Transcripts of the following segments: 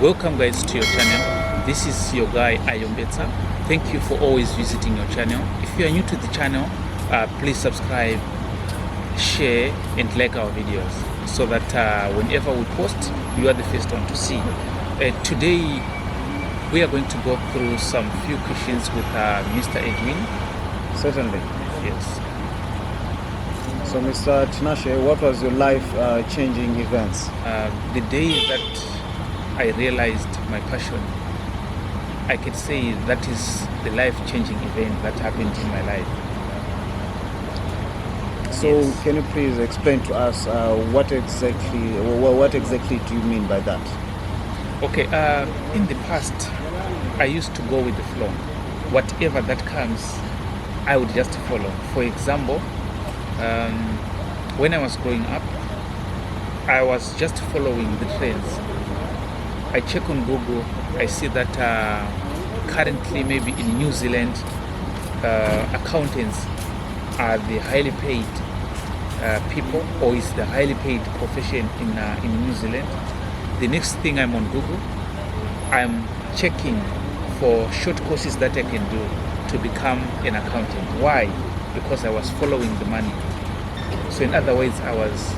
Welcome guys to your channel. This is your guy Ayombetsa. Thank you for always visiting your channel. If you are new to the channel, please subscribe, share and like our videos so that whenever we post, you are the first one to see. Today we are going to go through some few questions with Mr. Edwin. Certainly. Yes. So Mr. Tinashe, what was your life changing events? The day that I realized my passion, I could say that is the life-changing event that happened in my life. So Yes. can you please explain to us what exactly do you mean by that? Okay, in the past, I used to go with the flow. Whatever that comes, I would just follow. For example, when I was growing up, I was just following the trends. I check on Google, I see that currently maybe in New Zealand, accountants are the highly paid people, or is the highly paid profession in New Zealand. The next thing I'm on Google, I'm checking for short courses that I can do to become an accountant. Why? Because I was following the money. So in other words, I was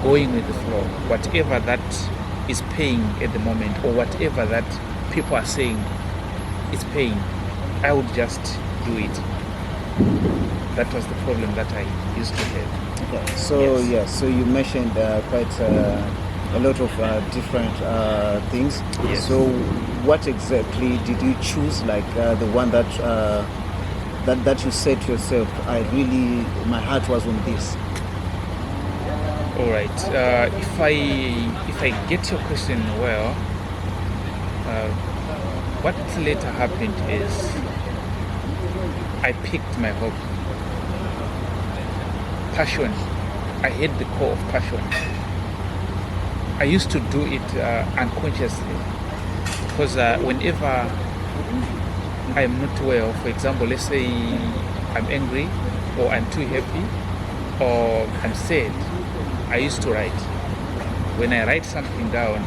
going with the flow. Whatever that is paying at the moment, or whatever that people are saying is paying, I would just do it. That was the problem that I used to have. Okay. So Yes. so you mentioned quite a lot of different things. Yes. So what exactly did you choose? Like the one that you said to yourself, my heart was on this. All right. If I get your question well, what later happened is I picked my hope. Passion. I had the core of passion. I used to do it unconsciously because whenever I'm not well, for example, let's say I'm angry or I'm too happy or I'm sad, I used to write. When I write something down,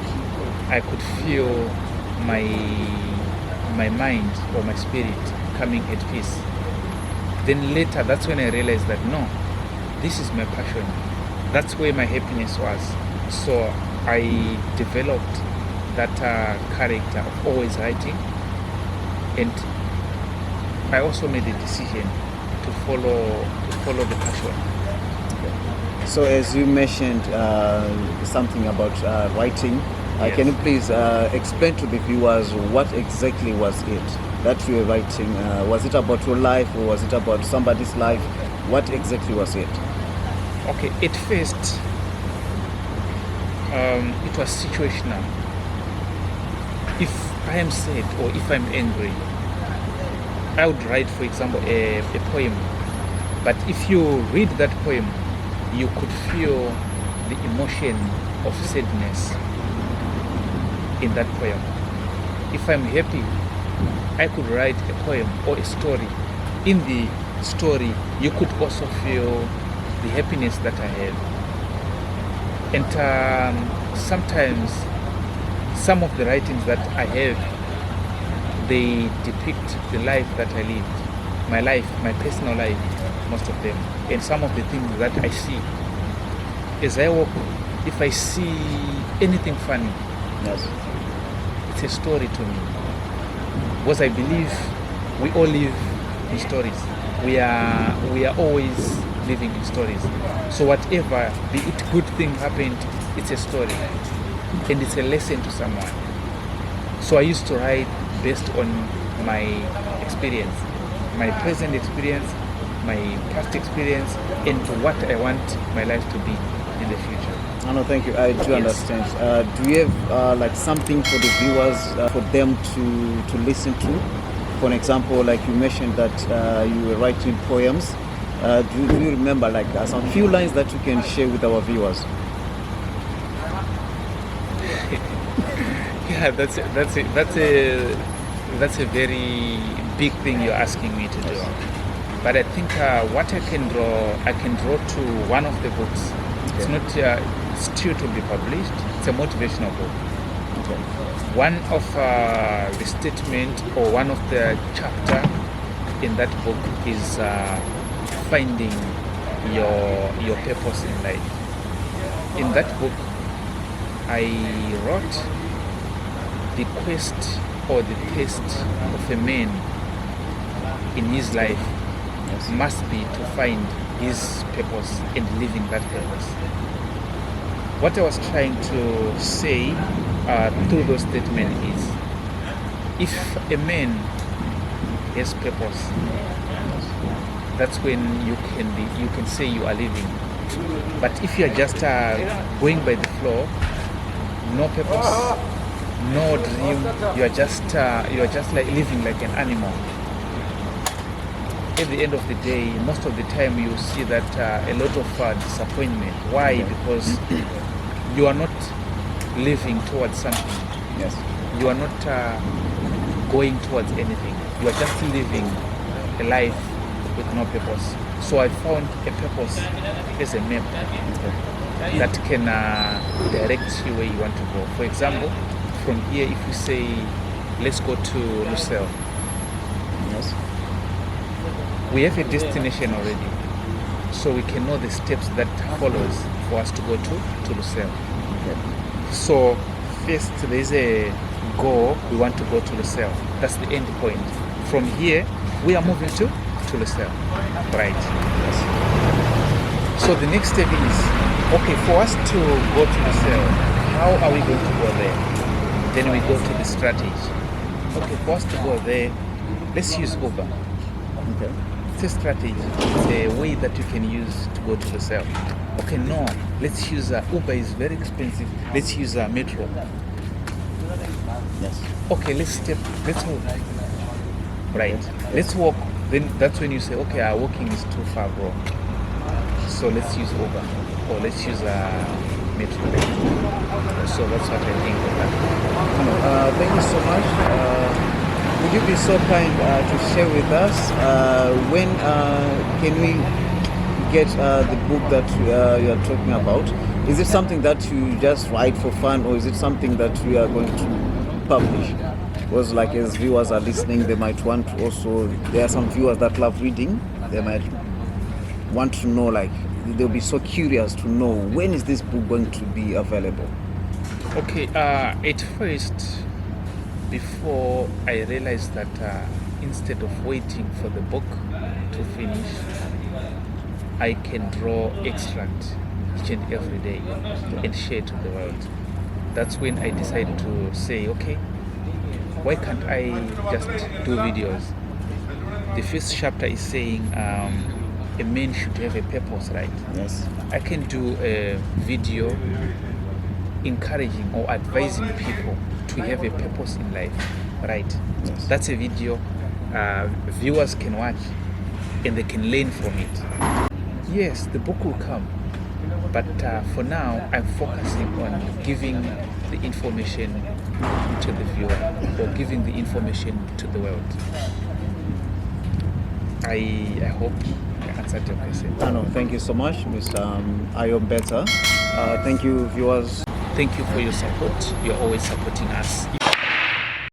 I could feel my mind or my spirit coming at peace. Then later, that's when I realized that no, this is my passion. That's where my happiness was. So I developed that character of always writing, and I also made a decision to follow the passion. So as you mentioned something about writing, Yes. can you please explain to the viewers what exactly was it that you were writing? Was it about your life or was it about somebody's life? What exactly was it? Okay, at first, it was situational. If I am sad or if I'm angry, I would write, for example, a poem. But if you read that poem, you could feel the emotion of sadness in that poem. If I'm happy, I could write a poem or a story. In the story, you could also feel the happiness that I have. And sometimes, some of the writings that I have, they depict the life that I lived. My life, my personal life, most of them. And some of the things that I see. As I walk, if I see anything funny, Yes. it's a story to me. Because I believe we all live in stories. We are always living in stories. So whatever, be it good thing happened, it's a story. And it's a lesson to someone. So I used to write based on my experience, my present experience, my past experience, and what I want my life to be in the future. No, thank you. I do Yes. understand. Do you have like something for the viewers for them to listen to? For an example, like you mentioned that you were writing poems. Do you remember like some few lines that you can share with our viewers? Yeah, that's a very big thing you're asking me to do. But I think what I can draw to one of the books. It's not still to be published. It's a motivational book. One of the statement or one of the chapter in that book is finding your purpose in life. In that book, I wrote the quest or the taste of a man in his life must be to find his purpose and living that purpose. What I was trying to say through those statements is, if a man has purpose, that's when you can say you are living. But if you are just going by the flow, no purpose, no dream, you are just like living like an animal. At the end of the day, most of the time you see that a lot of disappointment. Why? Because you are not living towards something. Yes. You are not going towards anything. You are just living a life with no purpose. So I found a purpose as a map that can direct you where you want to go. For example, from here, if you say, let's go to Lucelle. Yes. We have a destination already, so we can know the steps that follows for us to go to Lucelle. Okay. So first there is a goal, we want to go to Lucelle. That's the end point. From here, we are moving to Lucelle, right? Yes. So the next step is, okay, for us to go to Lucelle, how are we going to go there? Then we go to the strategy. Okay, for us to go there, let's use Uber. Okay. It's a strategy. It's a way that you can use to go to Lucelle. Okay, no, let's use Uber is very expensive. Let's use Metro. Yes. Okay, let's walk. Right. Let's walk. Then that's when you say, okay, walking is too far, bro. So let's use Uber or let's use Metro. So that's what I think of that. Thank you so much. Would you be so kind to share with us when can we get the book that you are talking about? Is it something that you just write for fun, or is it something that we are going to publish? Because like as viewers are listening, they might want to also, there are some viewers that love reading, they might want to know, like they'll be so curious to know, when is this book going to be available? Okay, at first, before I realized that instead of waiting for the book to finish, I can draw extract each and every day and share to the world. That's when I decided to say, okay, why can't I just do videos? The first chapter is saying a man should have a purpose, right? Yes. I can do a video encouraging or advising people to have a purpose in life, right? Yes. That's a video viewers can watch and they can learn from it. Yes, the book will come, but for now I'm focusing on giving the information to the viewer or giving the information to the world. I hope I answered your question. No, thank you so much, Mr. Ayombeta. Thank you, viewers. Thank you for your support. You're always supporting us.